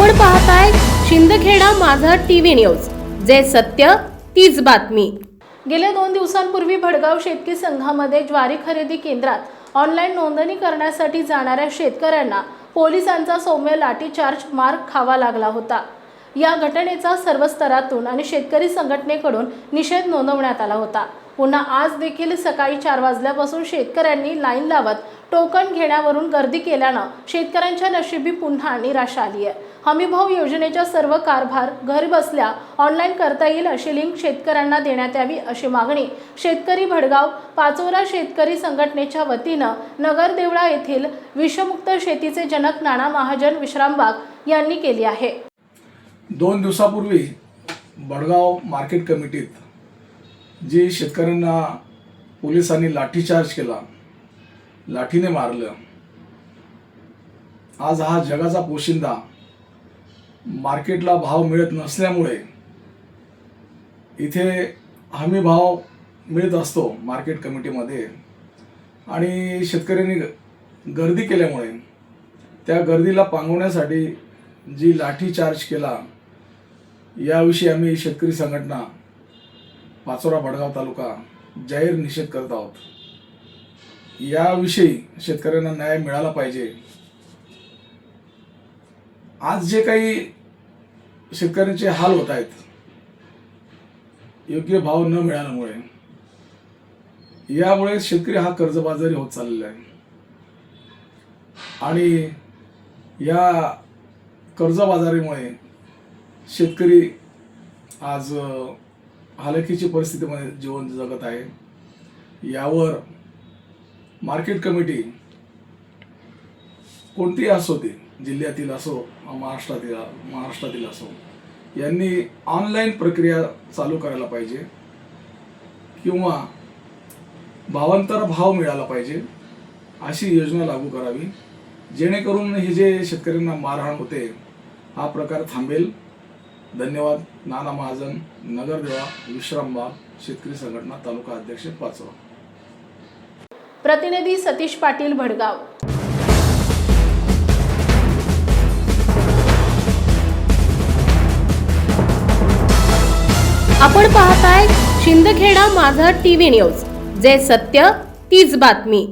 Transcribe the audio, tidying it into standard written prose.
आपण पाहताय शिंदखेडा माझा टीव्ही न्यूज, जे सत्य तीच बातमी। गेल्या 2 दिवसांपूर्वी भडगाव शेतकरी संघामध्ये ज्वारी खरेदी केंद्रात ऑनलाईन नोंदणी करण्यासाठी जाणाऱ्या शेतकऱ्यांना पोलिसांचा सौम्य लाठीचार्ज मार खावा लागला होता। या घटनेचा सर्व स्तरातून आणि शेतकरी संघटनेकडून निषेध नोंदवण्यात आला होता। पुन्हा आज देखील सकाळी 4 वाजल्यापासून शेतकऱ्यांनी लाईन लावत टोकन घेण्यावरून गर्दी केल्यानं शेतकऱ्यांच्या नशिबी पुन्हा निराशा आली आहे। हमीभाव योजनेचा सर्व कारभार घर बसल्या ऑनलाईन करता येईल अशी लिंक शेतकऱ्यांना देण्यात यावी अशी मागणी शेतकरी भडगाव पाचोरा शेतकरी संघटनेच्या वतीनं नगर देवळा येथील विषमुक्त शेतीचे जनक नाना महाजन विश्रामबाग यांनी केली आहे। 2 दिवसापूर्वी भडगाव मार्केट कमिटीत जी शेतकऱ्यांना पोलिसांनी लाठीचार्ज केला, लाठीने मारलं। आज हा जगाचा पोशिंदा मार्केटला भाव मिळत नसल्यामुळे इथे हमी भाव मिळत असतो मार्केट कमिटीमध्ये, आणि शेतकऱ्यांनी गर्दी केल्यामुळे त्या गर्दीला पांगवण्यासाठी जी लाठीचार्ज केला, याविषयी आम्ही शेतकरी संघटना पाचोरा भडगाव तालुका जाहीर निषेध करत आहोत। याविषयी शेतकऱ्यांना न्याय मिळाला पाहिजे। आज जे काही शेतकऱ्यांचे हाल होत आहेत योग्य भाव न मिळाल्यामुळे, यामुळे शेतकरी हा कर्जबाजारी होत चाललेला आहे, आणि या कर्जबाजारीमुळे शेतकरी आज हालाकीची परिस्थितीमध्ये जीवन जगत आहे। यावर मार्केट कमिटी कोणतीही असो, ती जिल्ह्यातील असो महाराष्ट्रातील असो, यांनी ऑनलाईन प्रक्रिया चालू करायला पाहिजे किंवा भावांतर भाव मिळाला पाहिजे अशी योजना लागू करावी, जेणेकरून हे जे शेतकऱ्यांना मारहाण होते हा प्रकार थांबेल। धन्यवाद। नाना महाजन, नगर देवळा, विश्रामबाग, शेतकरी संघटना, तालुका अध्यक्ष पाचोरा। प्रतिनिधी सतीश पाटील, भडगाव। आपण पाहताय शिंदखेडा माझा टीव्ही न्यूज, जे सत्य तीच बातमी।